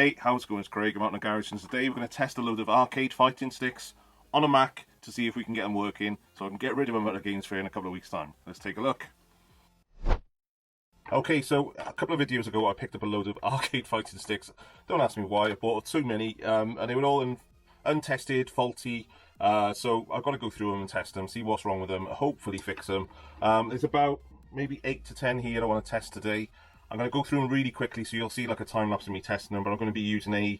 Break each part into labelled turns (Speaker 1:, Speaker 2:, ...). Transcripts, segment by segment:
Speaker 1: Hey, how's it going? It's Craig. I'm out in the garage, and today we're going to test a load of arcade fighting sticks on a Mac to see if we can get them working so I can get rid of them at the games fair in a couple of weeks' time. Let's take a look. Okay, so a couple of videos ago I picked up a load of arcade fighting sticks. Don't ask me why, I bought too many, and they were all untested, faulty, so I've got to go through them and test them, see what's wrong with them, hopefully fix them. There's about maybe 8 to 10 here I want to test today. I'm going to go through them really quickly so you'll see like a time lapse of me testing them, but I'm going to be using a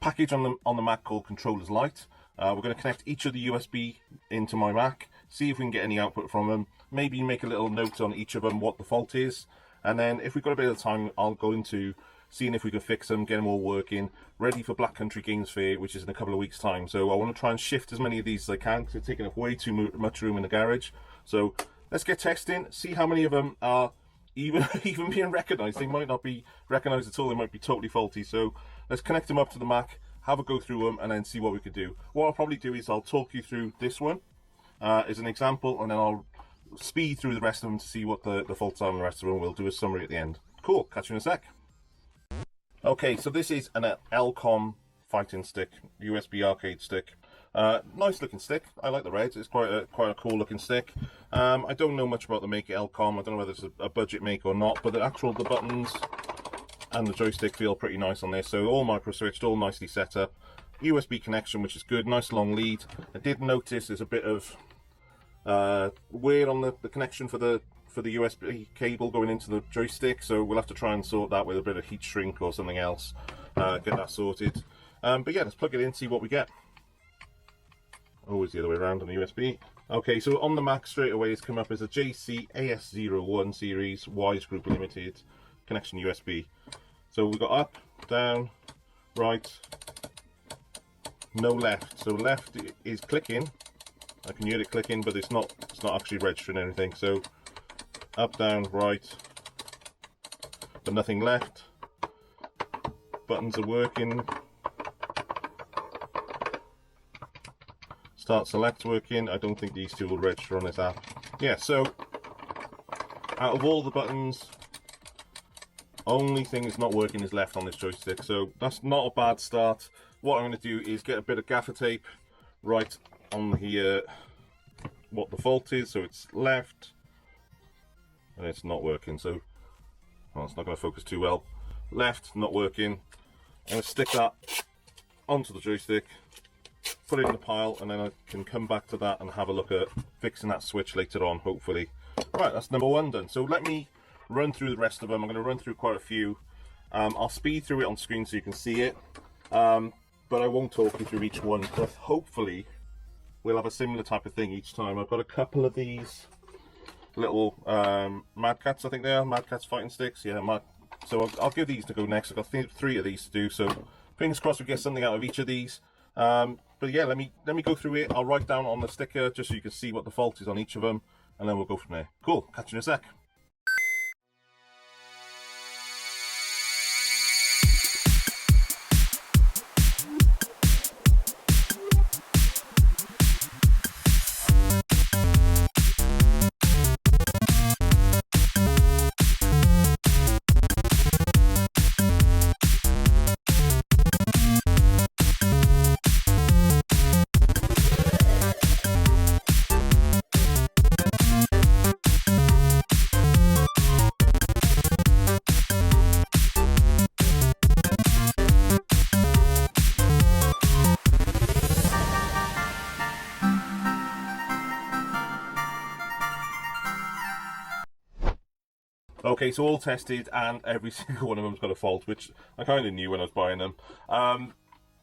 Speaker 1: package on the Mac called Controllers Lite. We're going to connect each of the USB into my Mac, see if we can get any output from them, maybe make a little note on each of them what the fault is, and then if we've got a bit of time I'll go into seeing if we can fix them, get them all working, ready for Black Country Games Fair, which is in a couple of weeks time. So I want to try and shift as many of these as I can because they're taking up way too much room in the garage. So let's get testing, see how many of them are even being recognized. They might not be recognized at all, they might be totally faulty. So let's connect them up to the Mac, have a go through them, and then see what we could do. What I'll probably do is I'll talk you through this one as an example, and then I'll speed through the rest of them to see what the faults are on the rest of them. We'll do a summary at the end. Cool, catch you in a sec. Okay, so this is an Elcom fighting stick, USB arcade stick. Nice looking stick. I like the reds. It's quite a cool looking stick. I don't know much about the maker Elcom. I don't know whether it's a budget make or not, but the buttons and the joystick feel pretty nice on this. So all micro switched, all nicely set up. USB connection, which is good. Nice long lead. I did notice there's a bit of weird on the connection for the USB cable going into the joystick. So we'll have to try and sort that with a bit of heat shrink or something else. Get that sorted. But yeah, let's plug it in, see what we get. Always the other way around on the USB. Okay, so on the Mac straight away it's come up as a JC AS01 series Wise Group Limited connection USB. So we've got up, down, right, no left. So left is clicking. I can hear it clicking, but it's not actually registering anything. So up, down, right, but nothing left. Buttons are working. Start select working. I don't think these two will register on this app. Yeah, so out of all the buttons, only thing that's not working is left on this joystick. So that's not a bad start. What I'm going to do is get a bit of gaffer tape right on here what the fault is. So it's left and it's not working. So well, it's not going to focus too well. Left, not working. I'm going to stick that onto the joystick, put it in the pile, and then I can come back to that and have a look at fixing that switch later on, hopefully. Right, that's number one done. So let me run through the rest of them. I'm going to run through quite a few. I'll speed through it on screen so you can see it, but I won't talk you through each one, because hopefully we'll have a similar type of thing each time. I've got a couple of these little MadCatz, I think they are, MadCatz fighting sticks. Yeah, so I'll give these to go next. I've got 3 of these to do, so fingers crossed we get something out of each of these. But yeah, let me go through it. I'll write down on the sticker just so you can see what the fault is on each of them, and then we'll go from there. Cool, catch you in a sec. Okay, so all tested, and every single one of them's got a fault, which I kind of knew when I was buying them.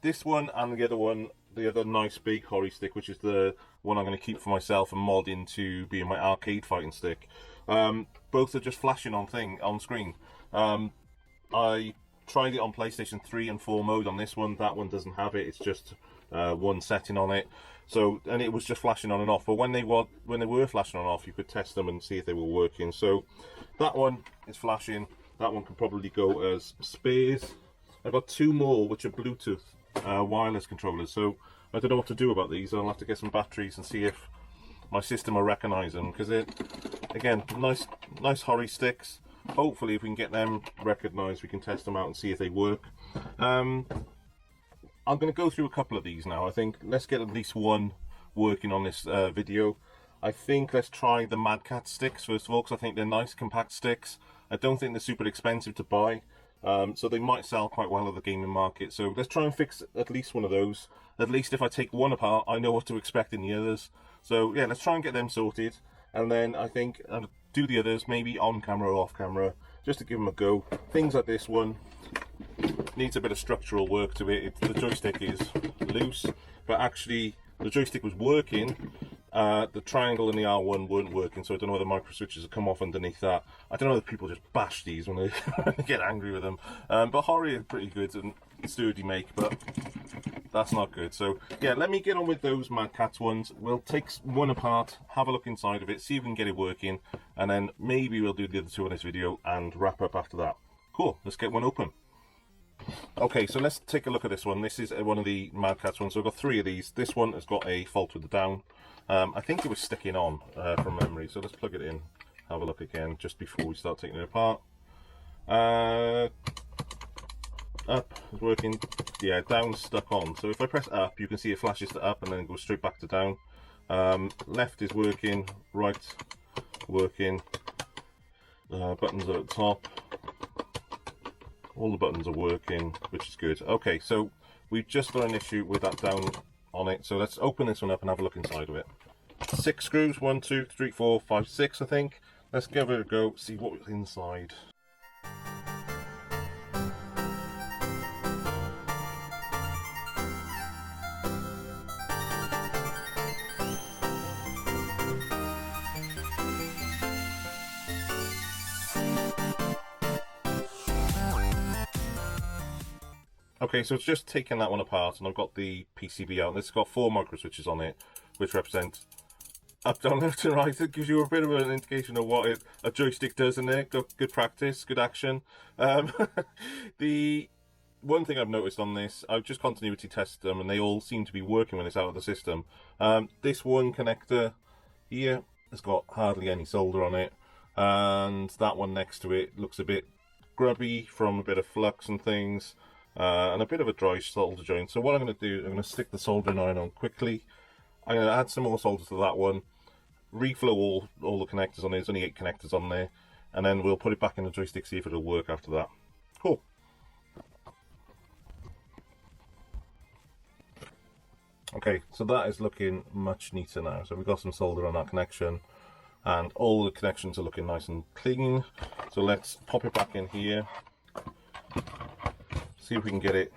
Speaker 1: This one and the other nice big Hori stick, which is the one I'm going to keep for myself and mod into being my arcade fighting stick. Both are just flashing on screen. I tried it on PlayStation 3 and 4 mode on this one. That one doesn't have it. It's just one setting on it. So, and it was just flashing on and off. But when they were flashing on and off, you could test them and see if they were working. So that one is flashing. That one can probably go as spares. I've got 2 more which are Bluetooth wireless controllers. So I don't know what to do about these. I'll have to get some batteries and see if my system will recognise them, because they're, again, nice Hori sticks. Hopefully if we can get them recognised, we can test them out and see if they work. I'm going to go through a couple of these now. I think let's get at least one working on this video. I think let's try the MadCatz sticks first of all, because I think they're nice compact sticks. I don't think they're super expensive to buy, so they might sell quite well at the gaming market. So let's try and fix at least one of those. At least if I take one apart, I know what to expect in the others. So yeah, let's try and get them sorted, and then I think I'll do the others maybe on camera or off camera, just to give them a go. Things like this one needs a bit of structural work to it. The joystick is loose, but actually the joystick was working. The triangle and the R1 weren't working, so I don't know whether micro switches have come off underneath that. I don't know whether people just bash these when they get angry with them. But Hori is pretty good and sturdy make, but that's not good. So yeah, let me get on with those MadCatz ones. We'll take one apart, have a look inside of it, see if we can get it working, and then maybe we'll do the other two in this video and wrap up after that. Cool, let's get one open. Okay, so let's take a look at this one. This is one of the MadCatz ones. So I've got three of these. This one has got a fault with the down. I think it was sticking on from memory, so let's plug it in, have a look again just before we start taking it apart. Up is working, yeah, down's stuck on. So if I press up, you can see it flashes to up and then it goes straight back to down. Left is working, right working, buttons are at the top. All the buttons are working, which is good. Okay, so we've just got an issue with that down on it. So let's open this one up and have a look inside of it. 6 screws, 1, 2, 3, 4, 5, 6, I think. Let's give it a go, see what's inside. Okay, so it's just taken that one apart, and I've got the PCB out, and it's got 4 micro switches on it, which represent up, down, left and right. It gives you a bit of an indication of what a joystick does in there. Good practice, good action. The one thing I've noticed on this, I've just continuity tested them, and they all seem to be working when it's out of the system. This one connector here has got hardly any solder on it, and that one next to it looks a bit grubby from a bit of flux and things. And a bit of a dry solder joint. So what I'm going to do, I'm going to stick the soldering iron on quickly. I'm going to add some more solder to that one, reflow all the connectors on there. There's only 8 connectors on there, and then we'll put it back in the joystick, see if it'll work after that. Cool. Okay, so that is looking much neater now. So we've got some solder on that connection, and all the connections are looking nice and clean. So let's pop it back in here. See if we can get it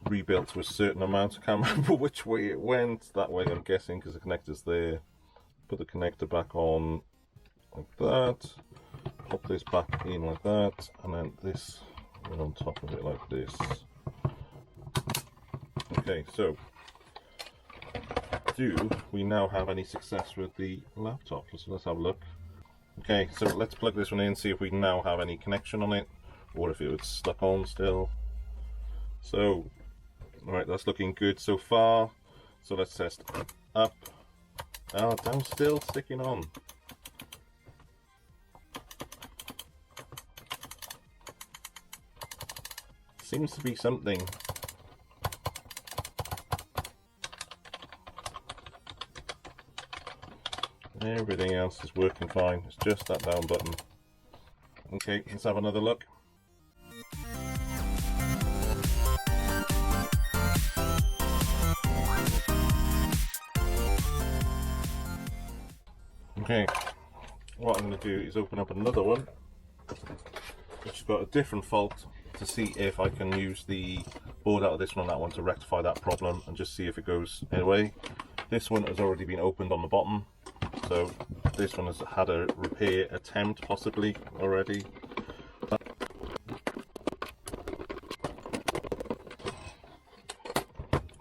Speaker 1: rebuilt to a certain amount. I can't remember which way it went. That way, I'm guessing, because the connector's there. Put the connector back on like that. Pop this back in like that, and then this went on top of it like this. Okay, so do we now have any success with the laptop? So let's have a look. Okay, so let's plug this one in, see if we now have any connection on it, or if it was stuck on still. So, alright, that's looking good so far. So let's test up. Oh, down still sticking on. Seems to be something. Everything else is working fine. It's just that down button. Okay, let's have another look. Okay, what I'm going to do is open up another one, which has got a different fault, to see if I can use the board out of this one and that one to rectify that problem and just see if it goes away. This one has already been opened on the bottom, so this one has had a repair attempt possibly already.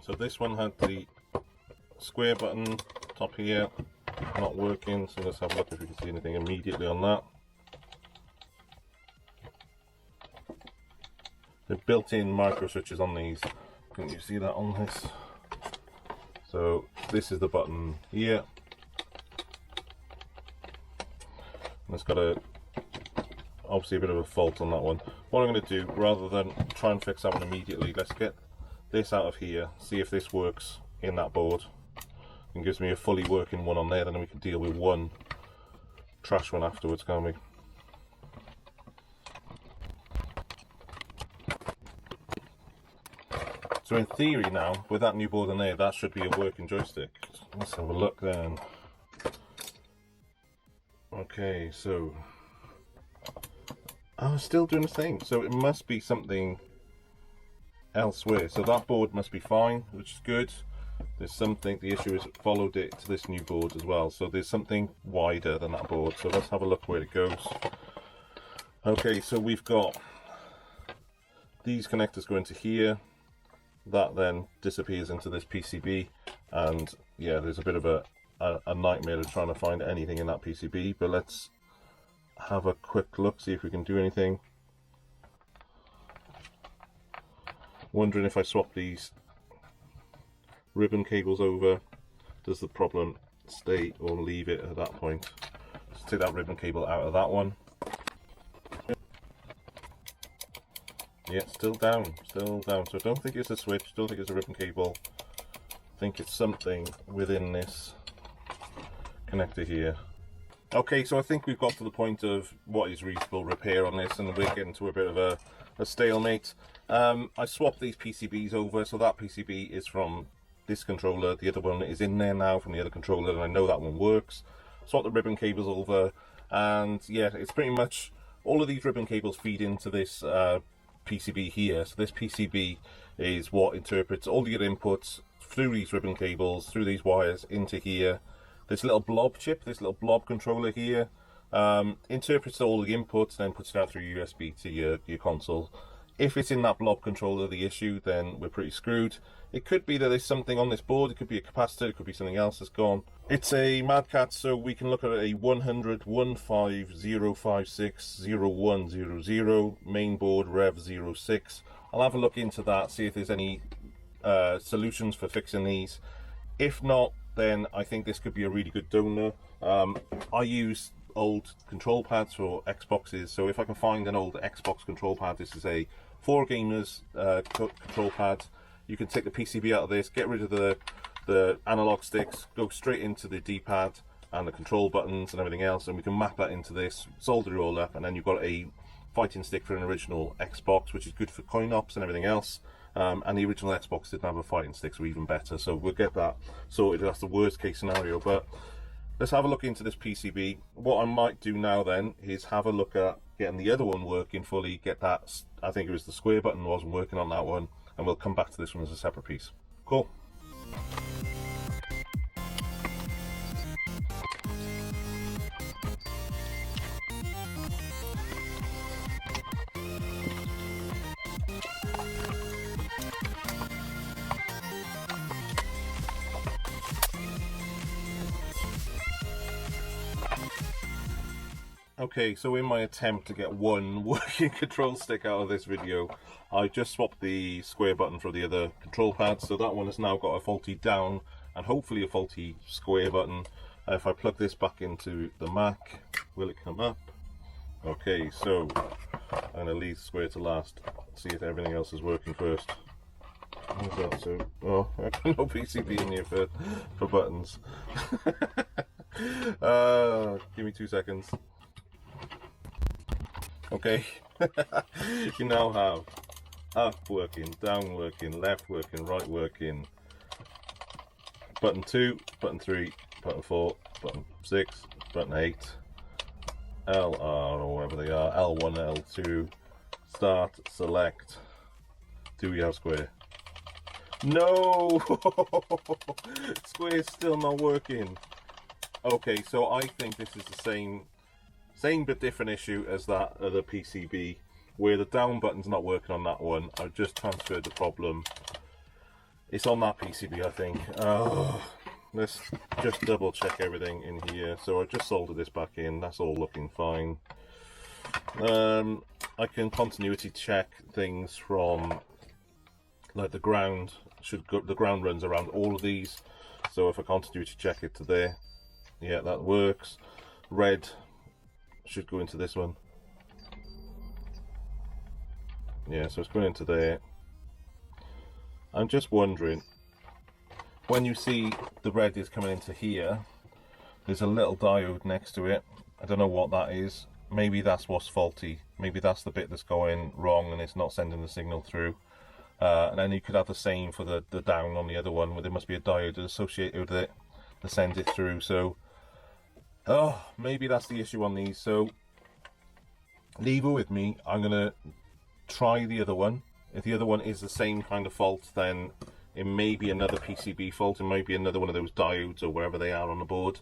Speaker 1: So this one had the square button top here not working, so let's have a look if we can see anything immediately on that. The built-in micro switches on these, can you see that on this? So this is the button here, and it's got obviously a bit of a fault on that one. what I'm going to do, rather than try and fix that one immediately, let's get this out of here, see if this works in that board, and gives me a fully working one on there. Then we can deal with one trash one afterwards, can't we? So in theory now, with that new board in there, that should be a working joystick. Let's have a look then. Okay, so oh, it's still doing the same. So it must be something elsewhere. So that board must be fine, which is good. There's something, the issue is it followed it to this new board as well. So there's something wider than that board. So let's have a look where it goes. Okay, so we've got these connectors going to here. That then disappears into this PCB, and yeah, there's a bit of a nightmare of trying to find anything in that PCB, but let's have a quick look, see if we can do anything. Wondering if I swap these ribbon cables over, does the problem stay or leave it at that point? Let's take that ribbon cable out of that one. Yeah, still down, so I don't think it's a switch, don't think it's a ribbon cable. I think it's something within this connector here. Okay, so I think we've got to the point of what is reasonable repair on this, and we're getting to a bit of a stalemate. I swapped these PCBs over, so that PCB is from this controller, the other one is in there now from the other controller, and I know that one works. Swap the ribbon cables over, and yeah, it's pretty much all of these ribbon cables feed into this PCB here. So this PCB is what interprets all your inputs through these ribbon cables, through these wires into here. This little blob chip, this little blob controller here, interprets all the inputs and then puts it out through USB to your console. If it's in that blob controller the issue, then we're pretty screwed. It could be that there's something on this board, it could be a capacitor, it could be something else that's gone. It's a MadCatz, so we can look at a 100-15056-0100 main board Rev 06. I'll have a look into that, see if there's any solutions for fixing these. If not, then I think this could be a really good donor. I use old control pads for Xboxes, so if I can find an old Xbox control pad, this is a 4Gamers control pad. You can take the PCB out of this, get rid of the analog sticks, go straight into the D-pad and the control buttons and everything else, and we can map that into this, solder it all up, and then you've got a fighting stick for an original Xbox, which is good for coin ops and everything else. And the original Xbox didn't have a fighting stick, so even better. So we'll get that sorted. That's the worst case scenario, but let's have a look into this PCB. What I might do now then is have a look at getting the other one working fully, get that, I think it was the square button wasn't working on that one, and we'll come back to this one as a separate piece. Cool. Okay, so in my attempt to get one working control stick out of this video, I just swapped the square button for the other control pad, so that one has now got a faulty down and hopefully a faulty square button. If I plug this back into the Mac, will it come up? Okay, so I'm going to leave square to last, see if everything else is working first. How's that? So, oh, I've got no PCB in here for buttons. Give me 2 seconds. Okay, you now have up working, down working, left working, right working, button 2, button 3, button 4, button 6, button 8, LR or whatever they are, L1, L2, start, select, do we have square? No! Square is still not working. Okay, so I think this is the same but different issue as that other PCB, where the down button's not working on that one. I've just transferred the problem. It's on that PCB, I think. Let's just double check everything in here. So I just soldered this back in, that's all looking fine. I can continuity check things from, like, the ground should go, the ground runs around all of these, so if I continuity check it to there, yeah, that works. Red should go into this one. Yeah, so it's going into there. I'm just wondering, when you see the red is coming into here, there's a little diode next to it. I don't know what that is. Maybe that's what's faulty. Maybe that's the bit that's going wrong and it's not sending the signal through. And then you could have the same for the down on the other one, where there must be a diode associated with it to send it through. So, oh, maybe that's the issue on these. So, leave it with me. I'm going to try the other one. If the other one is the same kind of fault, then it may be another PCB fault. It might be another one of those diodes or wherever they are on the board.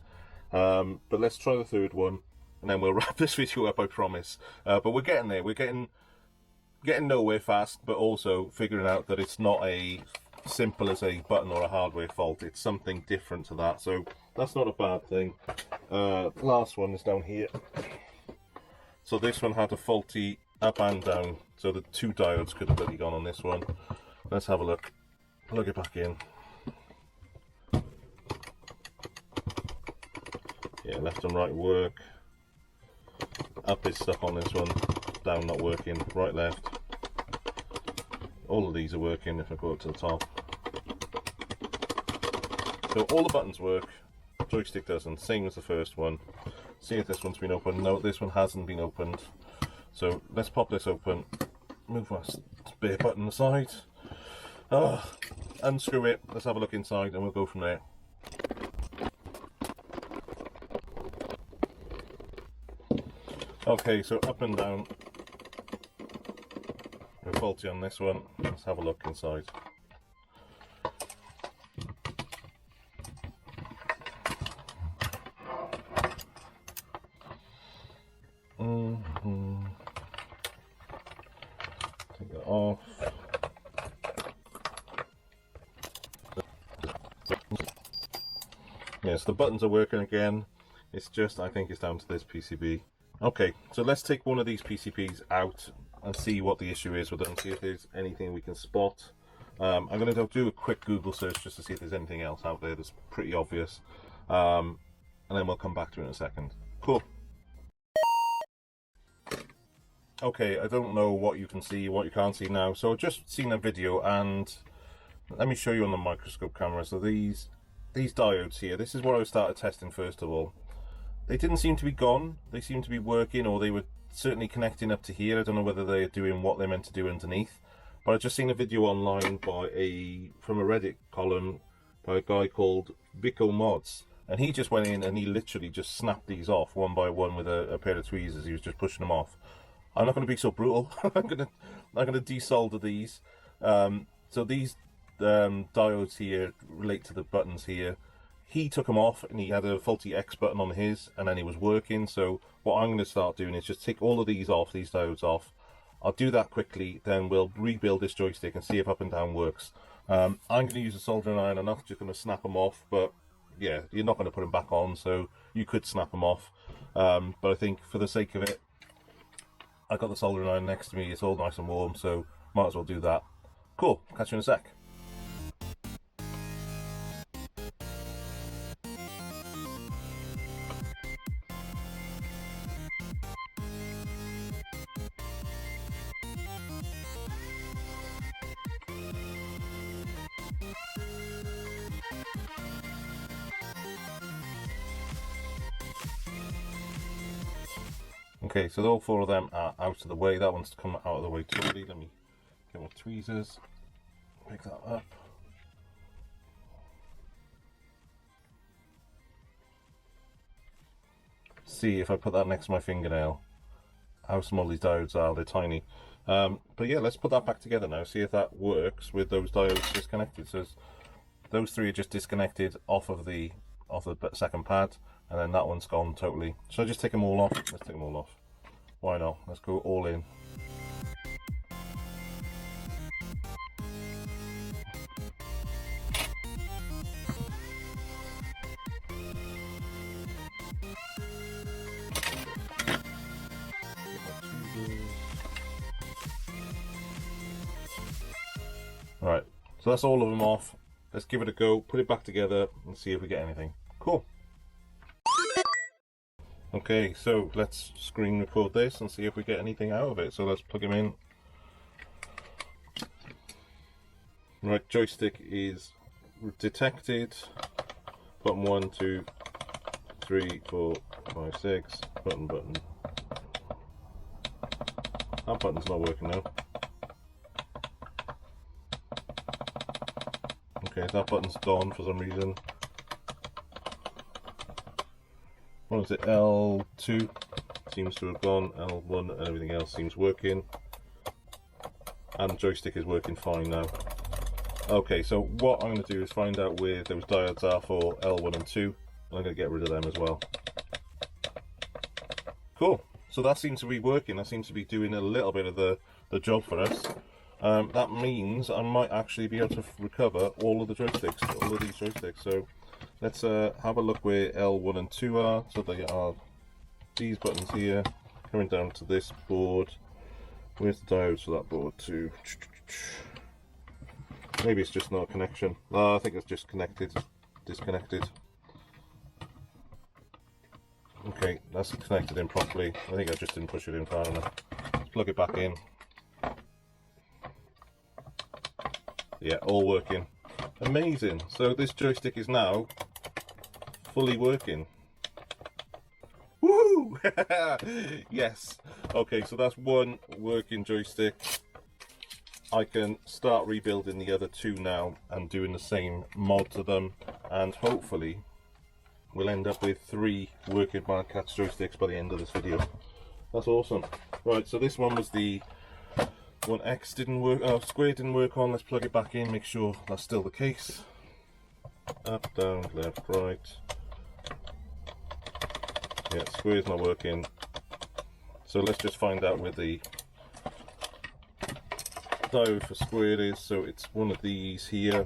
Speaker 1: But let's try the third one, and then we'll wrap this video up, I promise. But we're getting there. We're getting nowhere fast, but also figuring out that it's not a simple as a button or a hardware fault. It's something different to that. So that's not a bad thing. Last one is down here. So this one had a faulty up and down. So the two diodes could have really gone on this one. Let's have a look. Plug it back in. Yeah, left and right work. Up is stuck on this one. Down not working. Right, left. All of these are working if I go up to the top. So all the buttons work. Joystick doesn't. Same as the first one. See if this one's been opened. No, this one hasn't been opened. So let's pop this open. Move my spare button aside. Unscrew it. Let's have a look inside and we'll go from there. Okay, so up and down. We're faulty on this one. Let's have a look inside. Take that off. Yes, the buttons are working again. It's just, I think it's down to this PCB. Okay, so let's take one of these PCBs out and see what the issue is with it and see if there's anything we can spot. I'm going to do a quick Google search just to see if there's anything else out there that's pretty obvious. And then we'll come back to it in a second. Cool. Okay, I don't know what you can see, what you can't see now. So I've just seen a video and let me show you on the microscope camera. So these diodes here, this is what I started testing first of all. They didn't seem to be gone. They seemed to be working, or they were certainly connecting up to here. I don't know whether they're doing what they're meant to do underneath. But I've just seen a video online from a Reddit column by a guy called VickoMods. And he just went in and he literally just snapped these off one by one with a pair of tweezers. He was just pushing them off. I'm not going to be so brutal. I'm going to desolder these. So these diodes here relate to the buttons here. He took them off and he had a faulty X button on his and then it was working. So what I'm going to start doing is just take all of these off, these diodes off. I'll do that quickly, then we'll rebuild this joystick and see if up and down works. I'm going to use a soldering iron. I'm not just going to snap them off, but yeah, you're not going to put them back on, so you could snap them off. But I think for the sake of it, I've got the soldering iron next to me. It's all nice and warm, so might as well do that. Cool, catch you in a sec. Okay, so all four of them are out of the way. That one's come out of the way totally. Let me get my tweezers, pick that up. See if I put that next to my fingernail, how small these diodes are. They're tiny. But yeah, let's put that back together now, see if that works with those diodes disconnected. So those three are just disconnected off of the second pad, and then that one's gone totally. So I just take them all off. Let's take them all off. Why not? Let's go all in. Alright, so that's all of them off. Let's give it a go, put it back together and see if we get anything. Cool. Okay, so let's screen record this and see if we get anything out of it. So let's plug him in. Right, joystick is detected. Button 1, 2, 3, 4, 5, 6. Button. That button's not working now. Okay, that button's gone for some reason. What is it? L2 seems to have gone. L1 and everything else seems working. And the joystick is working fine now. Okay, so what I'm going to do is find out where those diodes are for L1 and 2. And I'm going to get rid of them as well. Cool. So that seems to be working. That seems to be doing a little bit of the job for us. That means I might actually be able to recover all of the joysticks, all of these joysticks. So let's have a look where L1 and 2 are. So they are these buttons here, coming down to this board. Where's the diodes for that board too? Maybe it's just not a connection. I think it's just disconnected. Okay, that's connected in properly. I think I just didn't push it in far enough. Let's plug it back in. Yeah, all working. Amazing. So this joystick is now fully working. Woohoo! Yes. Okay, so that's one working joystick. I can start rebuilding the other two now and doing the same mod to them, and hopefully we'll end up with 3 working MadCatz joysticks by the end of this video. That's awesome. Right, so this one was the one X didn't work, square didn't work on. Let's plug it back in, make sure that's still the case. Up, down, left, right. Yeah, square's not working. So let's just find out where the diode for square is. So it's one of these here.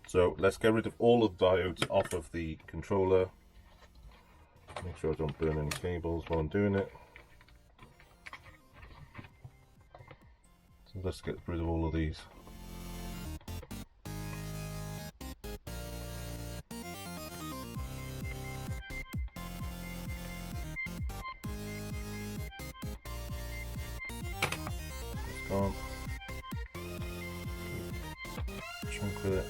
Speaker 1: So let's get rid of all of the diodes off of the controller. Make sure I don't burn any cables while I'm doing it. So let's get rid of all of these. It's gone. Chunk with it.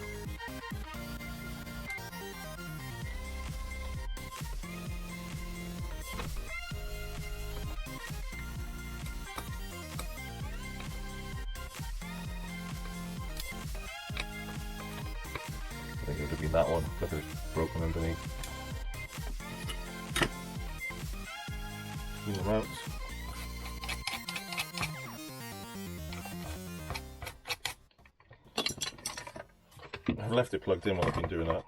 Speaker 1: I think it would have been that one. Look at it, broken underneath. Clean them out. I've left it plugged in while I've been doing that.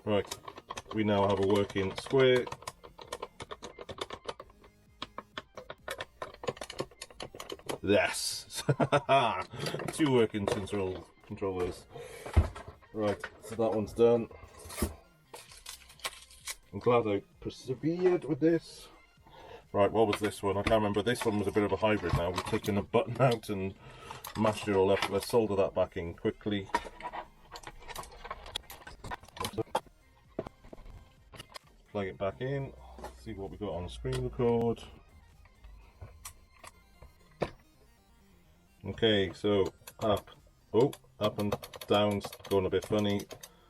Speaker 1: Right, we now have a working square. Yes! 2 working controllers. Right, so that one's done. I'm glad I persevered with this. Right, what was this one? I can't remember. This one was a bit of a hybrid now. We've taken a button out and mashed it all up. Let's solder that back in quickly. Plug it back in. See what we got on screen record. Okay, so up. Oh, up and down's going a bit funny.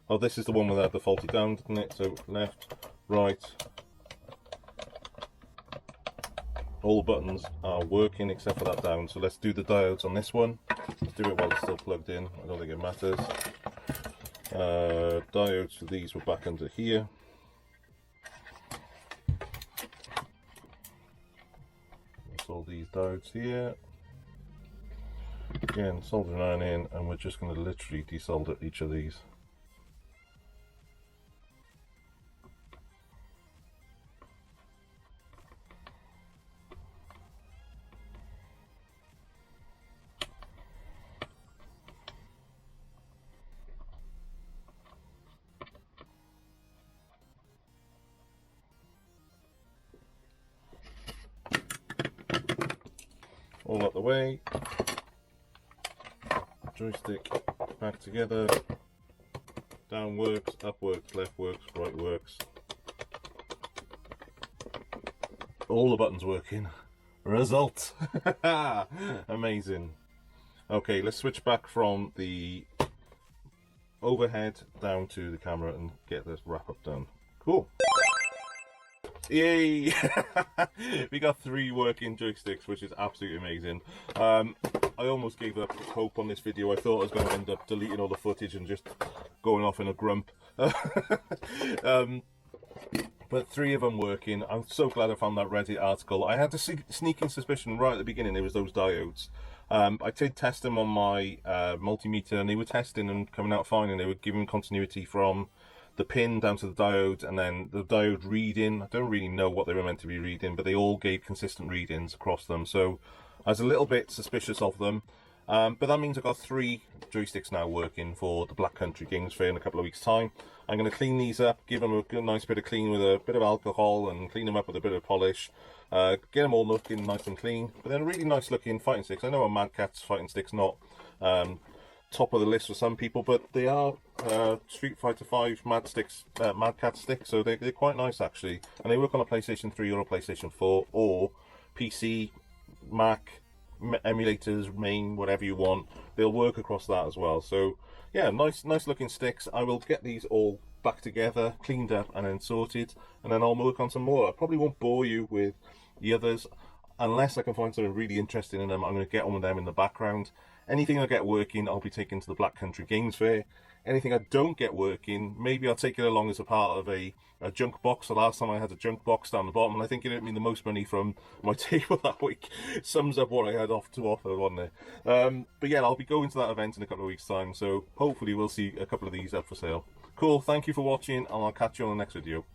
Speaker 1: Oh, this is the one without the faulty down, didn't it? So left, right. All the buttons are working except for that down. So let's do the diodes on this one. Let's do it while it's still plugged in. I don't think it matters. Diodes for these were back under here. That's all these diodes here. Again, soldering iron in, and we're just going to literally desolder each of these. All out the way. Joystick back together. Down works, up works, left works, right works. All the buttons working. Result! Amazing. Okay, let's switch back from the overhead down to the camera and get this wrap up done. Cool. Yay! We got 3 working joysticks, which is absolutely amazing. I almost gave up hope on this video. I thought I was going to end up deleting all the footage and just going off in a grump. But 3 of them working. I'm so glad I found that Reddit article. I had a sneaking suspicion right at the beginning it was those diodes. I did test them on my multimeter, and they were testing and coming out fine, and they were giving continuity from the pin down to the diode, and then the diode reading. I don't really know what they were meant to be reading, but they all gave consistent readings across them. So I was a little bit suspicious of them. But that means I've got 3 joysticks now working for the Black Country Games Fair in a couple of weeks' time. I'm going to clean these up, give them a good, nice bit of clean with a bit of alcohol, and clean them up with a bit of polish. Get them all looking nice and clean. But then really nice looking fighting sticks. I know a MadCatz fighting stick's not top of the list for some people, but they are Street Fighter 5 MadCatz sticks, so they're quite nice actually. And they work on a PlayStation 3 or a PlayStation 4 or PC, Mac, emulators, main, whatever you want. They'll work across that as well. So yeah, nice looking sticks. I will get these all back together, cleaned up and then sorted, and then I'll work on some more. I probably won't bore you with the others unless I can find something really interesting in them. I'm going to get on with them in the background. Anything I get working, I'll be taking to the Black Country Games Fair. Anything I don't get working, maybe I'll take it along as a part of a junk box. The last time I had a junk box down the bottom, and I think it earned me the most money from my table that week. Sums up what I had to offer, wasn't it? But yeah, I'll be going to that event in a couple of weeks' time, so hopefully we'll see a couple of these up for sale. Cool, thank you for watching, and I'll catch you on the next video.